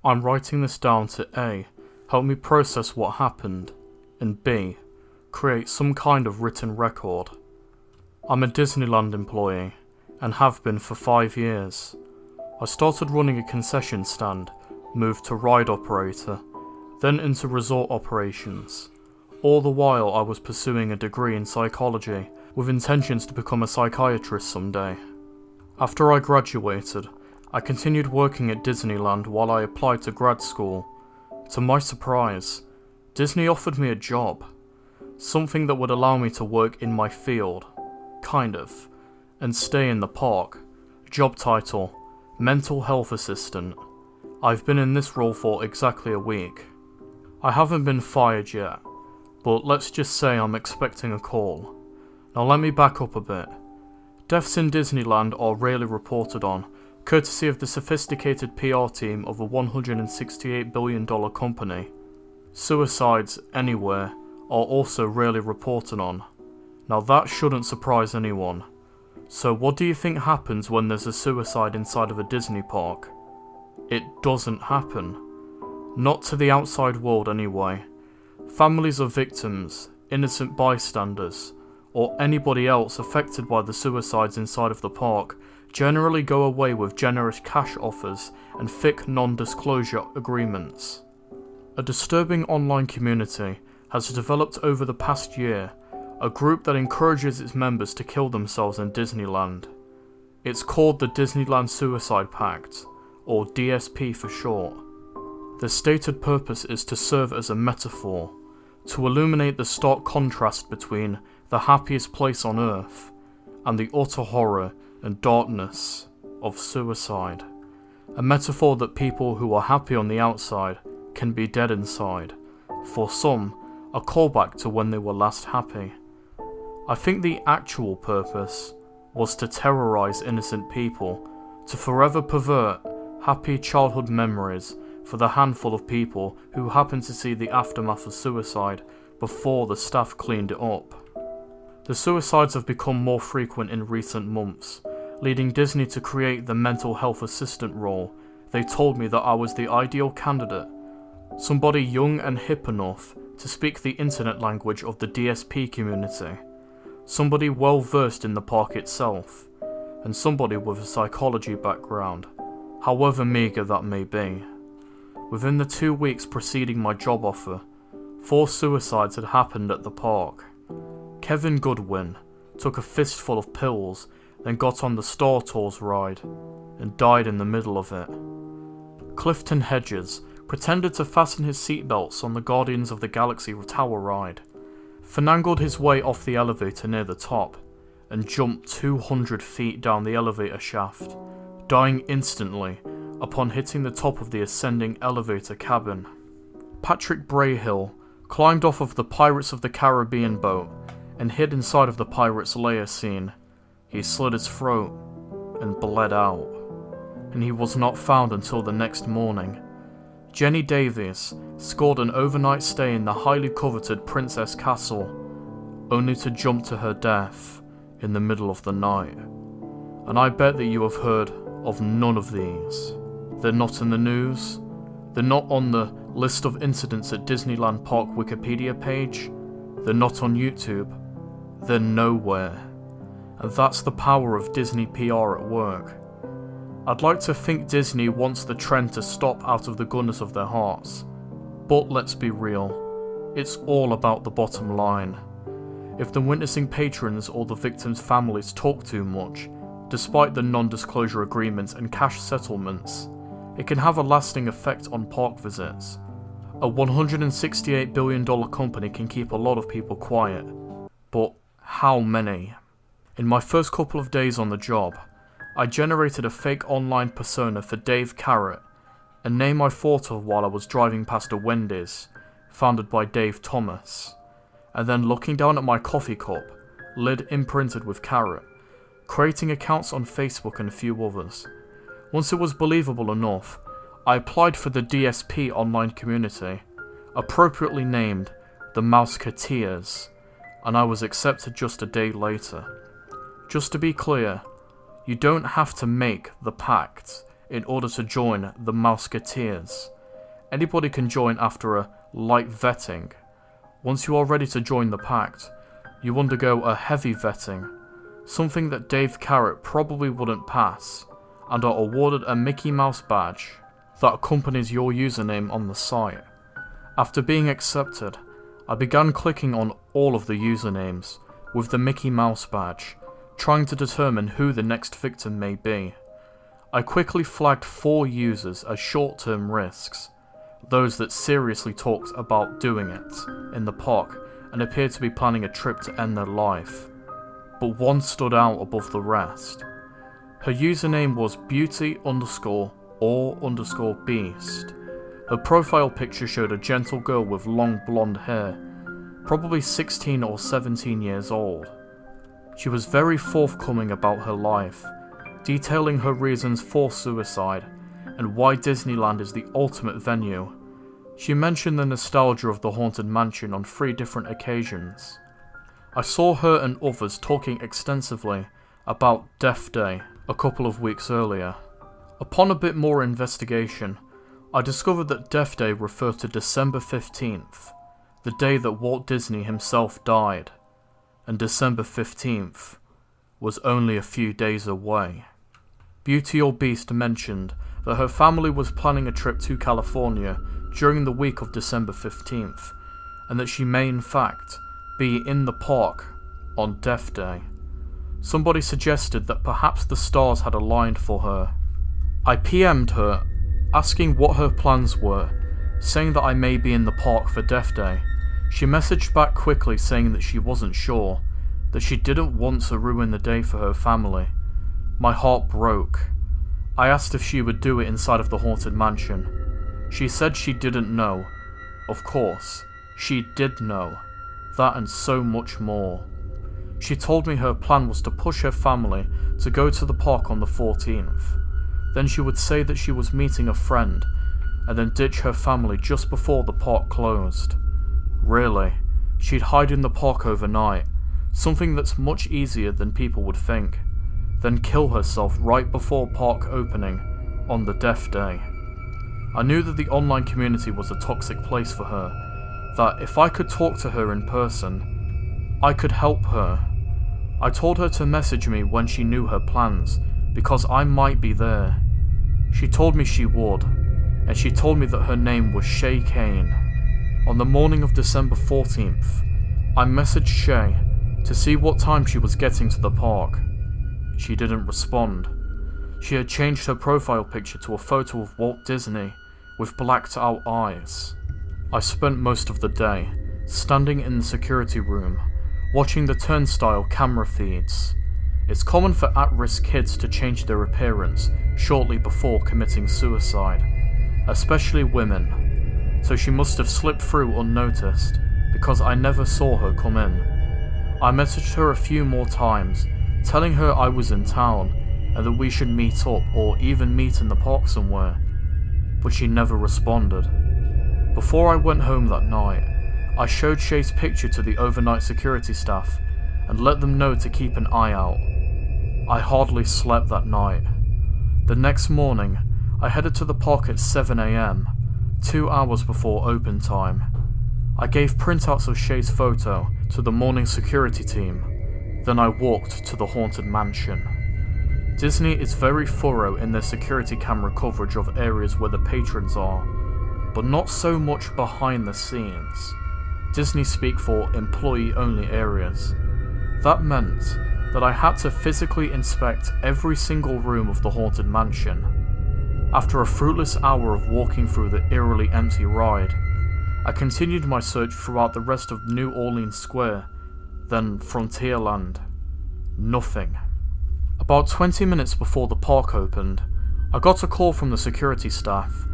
I'm writing this down to A. Help me process what happened, and B. Create some kind of written record. I'm a Disneyland employee, and have been for 5 years. I started running a concession stand, moved to ride operator, then into resort operations. All the while I was pursuing a degree in psychology, with intentions to become a psychiatrist someday. After I graduated, I continued working at Disneyland while I applied to grad school. To my surprise, Disney offered me a job. Something that would allow me to work in my field, kind of, and stay in the park. Job title, Mental Health Assistant. I've been in this role for exactly a week. I haven't been fired yet, but let's just say I'm expecting a call. Now let me back up a bit. Deaths in Disneyland are rarely reported on, courtesy of the sophisticated PR team of a $168 billion company. Suicides anywhere are also rarely reported on. Now that shouldn't surprise anyone. So what do you think happens when there's a suicide inside of a Disney park? It doesn't happen. Not to the outside world anyway. Families of victims, innocent bystanders, or anybody else affected by the suicides inside of the park generally go away with generous cash offers and thick non-disclosure agreements. A disturbing online community has developed over the past year, a group that encourages its members to kill themselves in Disneyland. It's called the Disneyland Suicide Pact, or DSP for short. The stated purpose is to serve as a metaphor, to illuminate the stark contrast between the happiest place on earth and the utter horror and darkness of suicide. A metaphor that people who are happy on the outside can be dead inside. For some, a callback to when they were last happy. I think the actual purpose was to terrorize innocent people, to forever pervert happy childhood memories for the handful of people who happened to see the aftermath of suicide before the staff cleaned it up. The suicides have become more frequent in recent months, leading Disney to create the mental health assistant role. They told me that I was the ideal candidate, somebody young and hip enough to speak the internet language of the DSP community, somebody well versed in the park itself, and somebody with a psychology background, however meagre that may be. Within the 2 weeks preceding my job offer, 4 suicides had happened at the park. Kevin Goodwin took a fistful of pills, then got on the Star Tours ride, and died in the middle of it. Clifton Hedges pretended to fasten his seatbelts on the Guardians of the Galaxy Tower ride, finagled his way off the elevator near the top, and jumped 200 feet down the elevator shaft, dying instantly upon hitting the top of the ascending elevator cabin. Patrick Brahill climbed off of the Pirates of the Caribbean boat and hid inside of the Pirates' lair scene. He slit his throat and bled out, and he was not found until the next morning. Jenny Davies scored an overnight stay in the highly coveted Princess Castle, only to jump to her death in the middle of the night. And I bet that you have heard of none of these. They're not in the news, they're not on the list of incidents at Disneyland Park Wikipedia page, they're not on YouTube, they're nowhere. And that's the power of Disney PR at work. I'd like to think Disney wants the trend to stop out of the goodness of their hearts. But let's be real, it's all about the bottom line. If the witnessing patrons or the victims' families talk too much, despite the non-disclosure agreements and cash settlements, it can have a lasting effect on park visits. A $168 billion company can keep a lot of people quiet, but how many? In my first couple of days on the job, I generated a fake online persona for Dave Carrot, a name I thought of while I was driving past a Wendy's, founded by Dave Thomas, and then looking down at my coffee cup, lid imprinted with Carrot, creating accounts on Facebook and a few others. Once it was believable enough, I applied for the DSP online community, appropriately named the Mouseketeers, and I was accepted just a day later. Just to be clear, you don't have to make the Pact in order to join the Mouseketeers. Anybody can join after a light vetting. Once you are ready to join the Pact, you undergo a heavy vetting, something that Dave Carrot probably wouldn't pass, and are awarded a Mickey Mouse badge that accompanies your username on the site. After being accepted, I began clicking on all of the usernames with the Mickey Mouse badge, trying to determine who the next victim may be. I quickly flagged 4 users as short-term risks, those that seriously talked about doing it in the park and appeared to be planning a trip to end their life. But one stood out above the rest. Her username was beauty_or_beast. Her profile picture showed a gentle girl with long blonde hair, probably 16 or 17 years old. She was very forthcoming about her life, detailing her reasons for suicide and why Disneyland is the ultimate venue. She mentioned the nostalgia of the Haunted Mansion on 3 different occasions. I saw her and others talking extensively about Death Day a couple of weeks earlier. Upon a bit more investigation, I discovered that Death Day referred to December 15th, the day that Walt Disney himself died, and December 15th was only a few days away. Beauty or Beast mentioned that her family was planning a trip to California during the week of December 15th, and that she may in fact be in the park on Death Day. Somebody suggested that perhaps the stars had aligned for her. I PM'd her, asking what her plans were, saying that I may be in the park for Death Day. She messaged back quickly saying that she wasn't sure, that she didn't want to ruin the day for her family. My heart broke. I asked if she would do it inside of the Haunted Mansion. She said she didn't know. Of course, she did know. That and so much more. She told me her plan was to push her family to go to the park on the 14th. Then she would say that she was meeting a friend, and then ditch her family just before the park closed. Really, she'd hide in the park overnight, something that's much easier than people would think, then kill herself right before park opening on the Death Day. I knew that the online community was a toxic place for her, that if I could talk to her in person, I could help her. I told her to message me when she knew her plans, because I might be there. She told me she would, and she told me that her name was Shay Kane. On the morning of December 14th, I messaged Shay to see what time she was getting to the park. She didn't respond. She had changed her profile picture to a photo of Walt Disney with blacked out eyes. I spent most of the day standing in the security room, watching the turnstile camera feeds. It's common for at-risk kids to change their appearance shortly before committing suicide, especially women, so she must have slipped through unnoticed because I never saw her come in. I messaged her a few more times, telling her I was in town and that we should meet up or even meet in the park somewhere, but she never responded. Before I went home that night, I showed Shay's picture to the overnight security staff and let them know to keep an eye out. I hardly slept that night. The next morning, I headed to the park at 7 AM, 2 hours before open time. I gave printouts of Shay's photo to the morning security team, then I walked to the Haunted Mansion. Disney is very thorough in their security camera coverage of areas where the patrons are, but not so much behind the scenes. Disney speak for employee-only areas. That meant that I had to physically inspect every single room of the Haunted Mansion. After a fruitless hour of walking through the eerily empty ride, I continued my search throughout the rest of New Orleans Square, then Frontierland. Nothing. About 20 minutes before the park opened, I got a call from the security staff.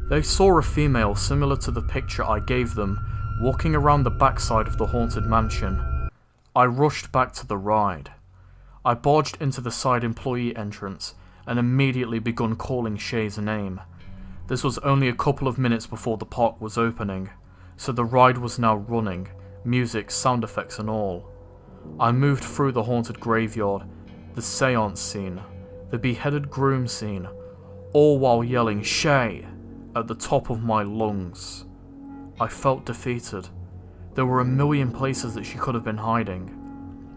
They saw a female similar to the picture I gave them walking around the backside of the Haunted Mansion. I rushed back to the ride. I barged into the side employee entrance and immediately begun calling Shay's name. This was only a couple of minutes before the park was opening, so the ride was now running, music, sound effects and all. I moved through the haunted graveyard, the seance scene, the beheaded groom scene, all while yelling "Shay" at the top of my lungs. I felt defeated. There were a million places that she could have been hiding.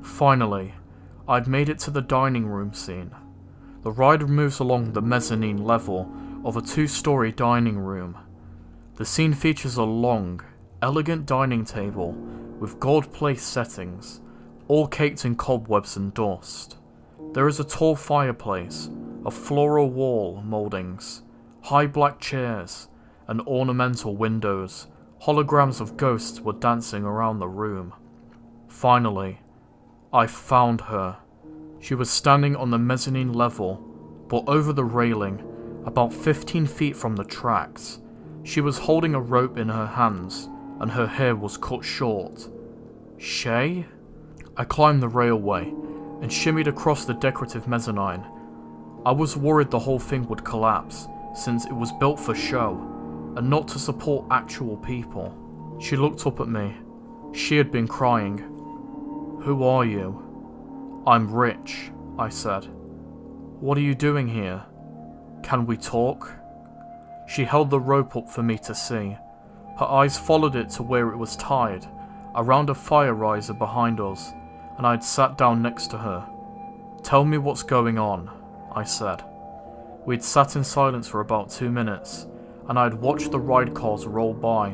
Finally, I'd made it to the dining room scene. The ride moves along the mezzanine level of a 2-story dining room. The scene features a long, elegant dining table with gold-placed settings, all caked in cobwebs and dust. There is a tall fireplace, of floral wall mouldings, high black chairs, and ornamental windows. Holograms of ghosts were dancing around the room. Finally, I found her. She was standing on the mezzanine level, but over the railing, about 15 feet from the tracks. She was holding a rope in her hands, and her hair was cut short. Shay? I climbed the railway, and shimmied across the decorative mezzanine. I was worried the whole thing would collapse, since it was built for show, and not to support actual people. She looked up at me. She had been crying. "Who are you?" "I'm Rich," I said. "What are you doing here? Can we talk?" She held the rope up for me to see. Her eyes followed it to where it was tied, around a fire riser behind us, and I'd sat down next to her. "Tell me what's going on," I said. We'd sat in silence for about 2 minutes, and I'd watched the ride cars roll by.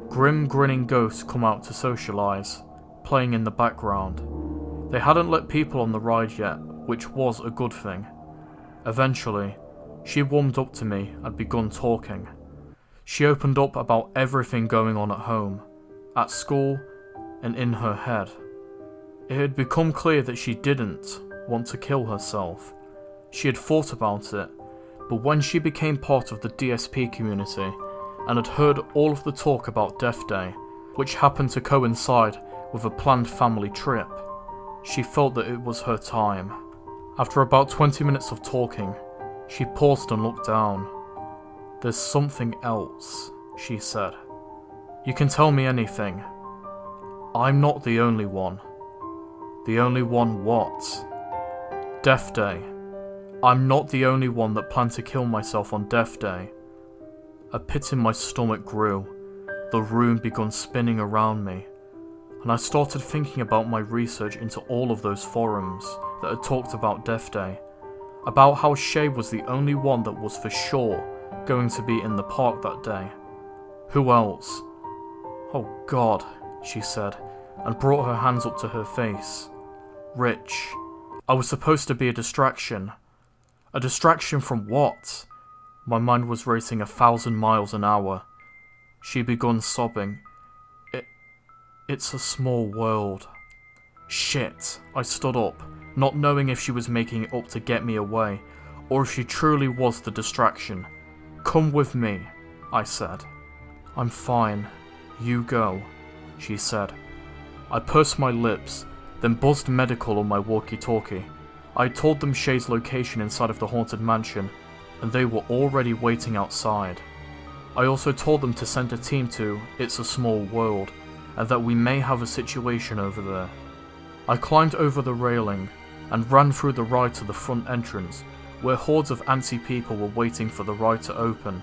Grim, grinning ghosts come out to socialize, playing in the background. They hadn't let people on the ride yet, which was a good thing. Eventually, she warmed up to me and begun talking. She opened up about everything going on at home, at school, and in her head. It had become clear that she didn't want to kill herself. She had thought about it, but when she became part of the DSP community and had heard all of the talk about Death Day, which happened to coincide with a planned family trip, she felt that it was her time. After about 20 minutes of talking, she paused and looked down. "There's something else," she said. "You can tell me anything. I'm not the only one." "The only one what?" "Death Day. I'm not the only one that planned to kill myself on Death Day." A pit in my stomach grew. The room began spinning around me, and I started thinking about my research into all of those forums that had talked about Death Day, about how Shay was the only one that was for sure going to be in the park that day. Who else? "Oh God," she said, and brought her hands up to her face. "Rich, I was supposed to be a distraction." "A distraction from what?" My mind was racing 1,000 miles an hour. She began sobbing. It's a small world." Shit, I stood up, not knowing if she was making it up to get me away, or if she truly was the distraction. "Come with me," I said. "I'm fine. You go," she said. I pursed my lips, then buzzed medical on my walkie-talkie. I told them Shay's location inside of the haunted mansion, and they were already waiting outside. I also told them to send a team to It's a Small World, and that we may have a situation over there. I climbed over the railing, and ran through the ride to the front entrance, where hordes of antsy people were waiting for the ride to open.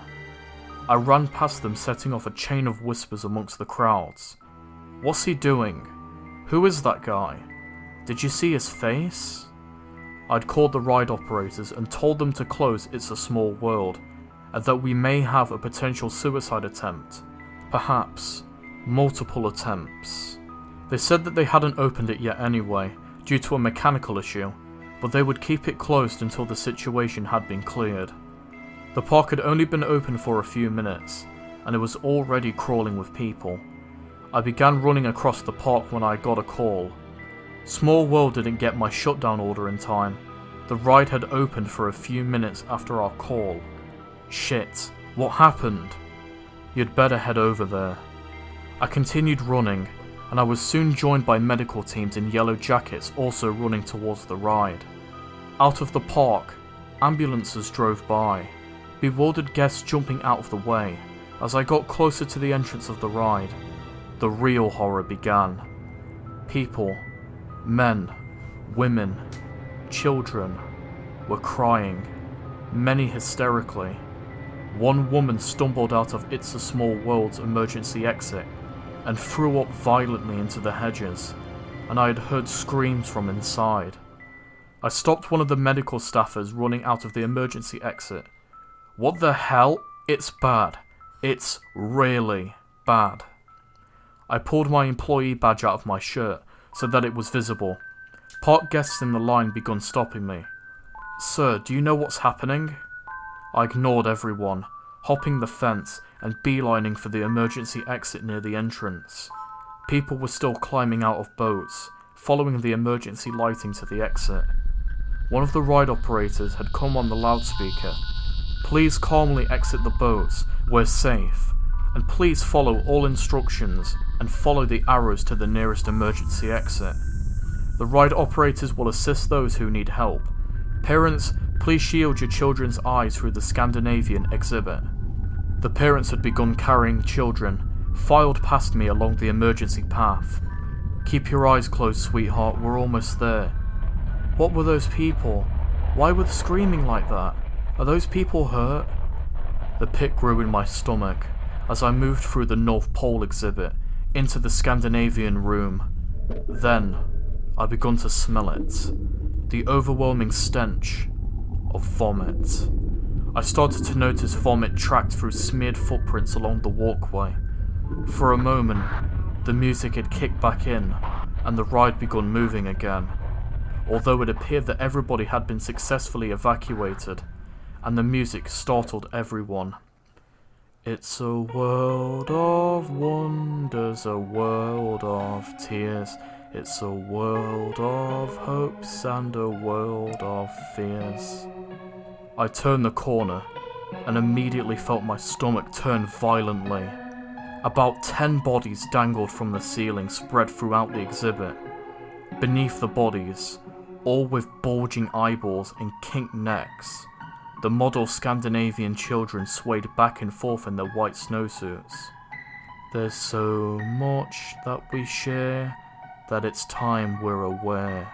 I ran past them, setting off a chain of whispers amongst the crowds. "What's he doing? Who is that guy? Did you see his face?" I'd called the ride operators and told them to close It's a Small World, and that we may have a potential suicide attempt. Perhaps multiple attempts. They said that they hadn't opened it yet anyway, due to a mechanical issue, but they would keep it closed until the situation had been cleared. The park had only been open for a few minutes, and it was already crawling with people. I began running across the park when I got a call. Small World didn't get my shutdown order in time. The ride had opened for a few minutes after our call. Shit, what happened? "You'd better head over there." I continued running, and I was soon joined by medical teams in yellow jackets also running towards the ride. Out of the park, ambulances drove by, bewildered guests jumping out of the way. As I got closer to the entrance of the ride, the real horror began. People, men, women, children, were crying, many hysterically. One woman stumbled out of It's a Small World's emergency exit and threw up violently into the hedges, and I had heard screams from inside. I stopped one of the medical staffers running out of the emergency exit. What the hell? It's bad. It's really bad. I pulled my employee badge out of my shirt so that it was visible. Park guests in the line began stopping me. "Sir, do you know what's happening?" I ignored everyone, hopping the fence and beelining for the emergency exit near the entrance. People were still climbing out of boats, following the emergency lighting to the exit. One of the ride operators had come on the loudspeaker. "Please calmly exit the boats, we're safe, and please follow all instructions and follow the arrows to the nearest emergency exit. The ride operators will assist those who need help. Parents, please shield your children's eyes through the Scandinavian exhibit." The parents had begun carrying children, filed past me along the emergency path. "Keep your eyes closed, sweetheart, we're almost there." What were those people? Why were they screaming like that? Are those people hurt? The pit grew in my stomach as I moved through the North Pole exhibit into the Scandinavian room. Then, I begun to smell it. The overwhelming stench of vomit. I started to notice vomit tracked through smeared footprints along the walkway. For a moment, the music had kicked back in, and the ride begun moving again, although it appeared that everybody had been successfully evacuated, and the music startled everyone. It's a world of wonders, a world of tears. It's a world of hopes and a world of fears. I turned the corner and immediately felt my stomach turn violently. About 10 bodies dangled from the ceiling, spread throughout the exhibit. Beneath the bodies, all with bulging eyeballs and kinked necks, the model Scandinavian children swayed back and forth in their white snowsuits. There's so much that we share that it's time we're aware.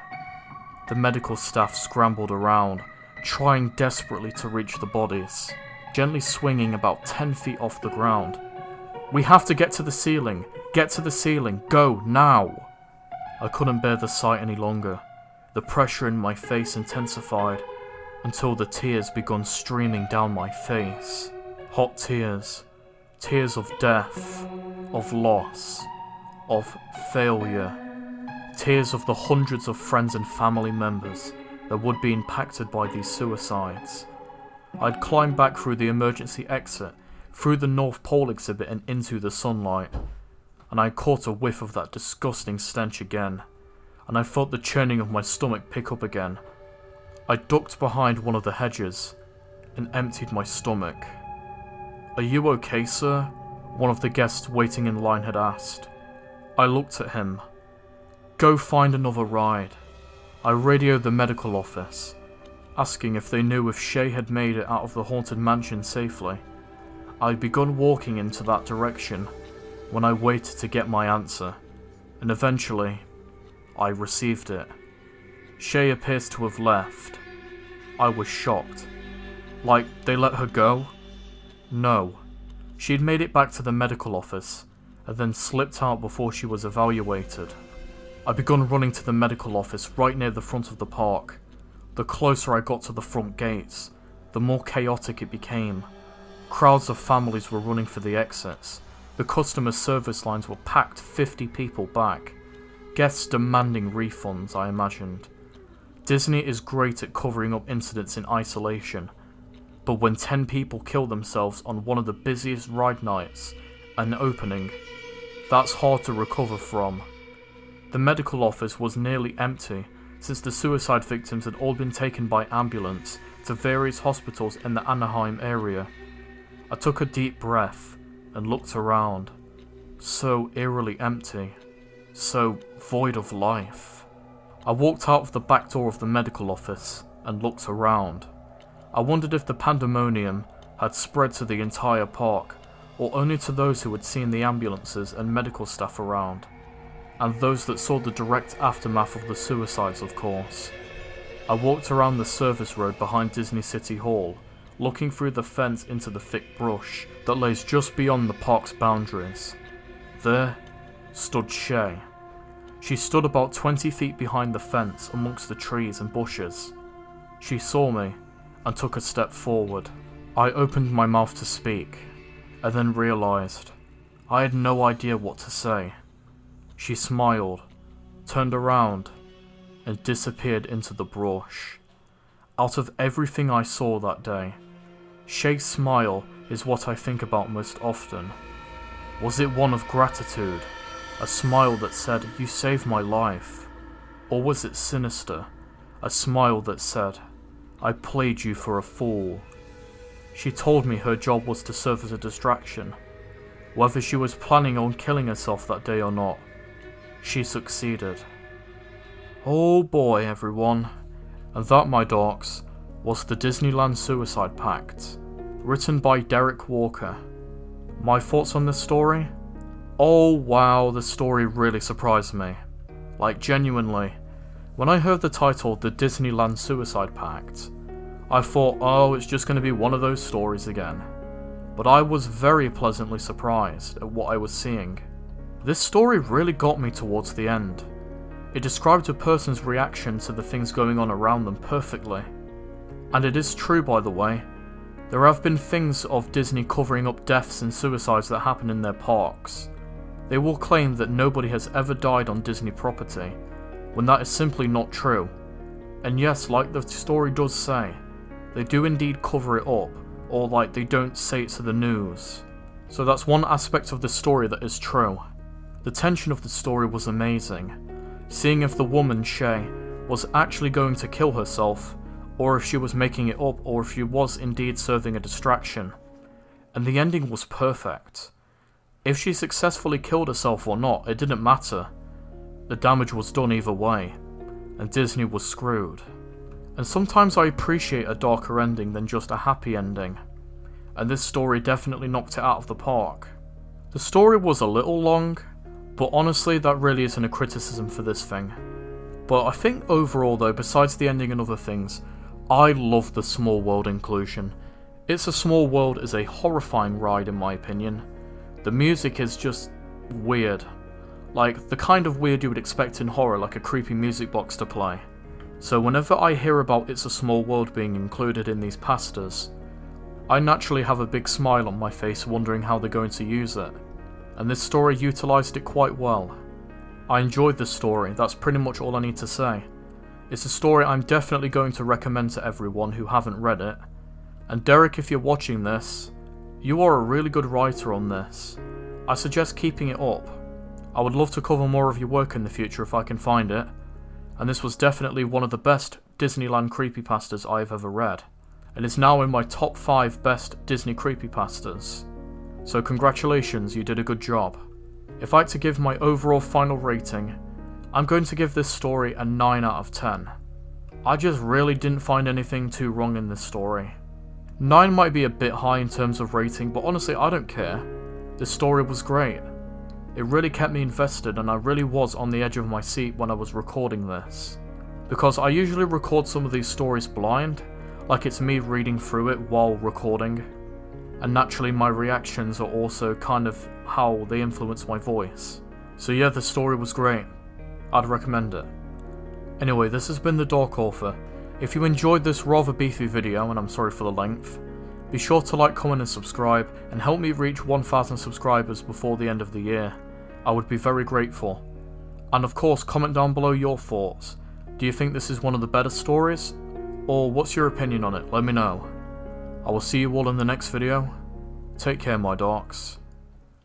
The medical staff scrambled around, trying desperately to reach the bodies, gently swinging about 10 feet off the ground. "We have to get to the ceiling! Get to the ceiling! Go, now!" I couldn't bear the sight any longer. The pressure in my face intensified until the tears began streaming down my face. Hot tears. Tears of death, of loss, of failure. Tears of the hundreds of friends and family members that would be impacted by these suicides. I'd climbed back through the emergency exit, through the North Pole exhibit and into the sunlight, and I caught a whiff of that disgusting stench again, and I felt the churning of my stomach pick up again. I ducked behind one of the hedges and emptied my stomach. "Are you okay, sir?" one of the guests waiting in line had asked. I looked at him. "Go find another ride." I radioed the medical office, asking if they knew if Shay had made it out of the haunted mansion safely. I had begun walking into that direction when I waited to get my answer, and eventually, I received it. Shay appears to have left. I was shocked. Like, they let her go? No. She'd made it back to the medical office, and then slipped out before she was evaluated. I begun running to the medical office right near the front of the park. The closer I got to the front gates, the more chaotic it became. Crowds of families were running for the exits. The customer service lines were packed 50 people back. Guests demanding refunds, I imagined. Disney is great at covering up incidents in isolation, but when 10 people kill themselves on one of the busiest ride nights, an opening, that's hard to recover from. The medical office was nearly empty, since the suicide victims had all been taken by ambulance to various hospitals in the Anaheim area. I took a deep breath and looked around. So eerily empty. So void of life. I walked out of the back door of the medical office and looked around. I wondered if the pandemonium had spread to the entire park, or only to those who had seen the ambulances and medical staff around. And those that saw the direct aftermath of the suicides, of course. I walked around the service road behind Disney City Hall, looking through the fence into the thick brush that lays just beyond the park's boundaries. There stood Shay. She stood about 20 feet behind the fence amongst the trees and bushes. She saw me and took a step forward. I opened my mouth to speak, and then realised I had no idea what to say. She smiled, turned around, and disappeared into the brush. Out of everything I saw that day, Shay's smile is what I think about most often. Was it one of gratitude, a smile that said, "You saved my life"? Or was it sinister, a smile that said, "I played you for a fool"? She told me her job was to serve as a distraction. Whether she was planning on killing herself that day or not, she succeeded. Oh boy, everyone. And that, my dorks, was the Disneyland Suicide Pact, written by Derek Walker. My thoughts on this story? Oh wow, the story really surprised me. Like, genuinely. When I heard the title, The Disneyland Suicide Pact, I thought, oh, it's just going to be one of those stories again. But I was very pleasantly surprised at what I was seeing. This story really got me towards the end. It described a person's reaction to the things going on around them perfectly. And it is true, by the way. There have been things of Disney covering up deaths and suicides that happen in their parks. They will claim that nobody has ever died on Disney property, when that is simply not true. And yes, like the story does say, they do indeed cover it up, or like they don't say it to the news. So that's one aspect of the story that is true. The tension of the story was amazing, seeing if the woman, Shay, was actually going to kill herself, or if she was making it up, or if she was indeed serving a distraction. And the ending was perfect. If she successfully killed herself or not, it didn't matter. The damage was done either way, and Disney was screwed. And sometimes I appreciate a darker ending than just a happy ending, and this story definitely knocked it out of the park. The story was a little long, but honestly that really isn't a criticism for this thing. But I think overall though, besides the ending and other things, I love the small world inclusion. It's a Small World is a horrifying ride in my opinion. The music is just weird. Like the kind of weird you would expect in horror, like a creepy music box to play. So whenever I hear about It's a Small World being included in these pastas, I naturally have a big smile on my face wondering how they're going to use it. And this story utilised it quite well. I enjoyed the story, that's pretty much all I need to say. It's a story I'm definitely going to recommend to everyone who haven't read it. And Derek, if you're watching this, you are a really good writer on this. I suggest keeping it up. I would love to cover more of your work in the future if I can find it. And this was definitely one of the best Disneyland creepypastas I have ever read. And it's now in my top 5 best Disney creepypastas. So congratulations, you did a good job. If I had to give my overall final rating, I'm going to give this story a 9 out of 10. I just really didn't find anything too wrong in this story. 9 might be a bit high in terms of rating, but honestly I don't care. The story was great. It really kept me invested and I really was on the edge of my seat when I was recording this. Because I usually record some of these stories blind, like it's me reading through it while recording. And naturally my reactions are also kind of how they influence my voice. So yeah, the story was great. I'd recommend it. Anyway, this has been The Dark Author. If you enjoyed this rather beefy video, and I'm sorry for the length, be sure to like, comment and subscribe, and help me reach 1,000 subscribers before the end of the year. I would be very grateful. And of course, comment down below your thoughts. Do you think this is one of the better stories? Or what's your opinion on it? Let me know. I will see you all in the next video. Take care, my darks.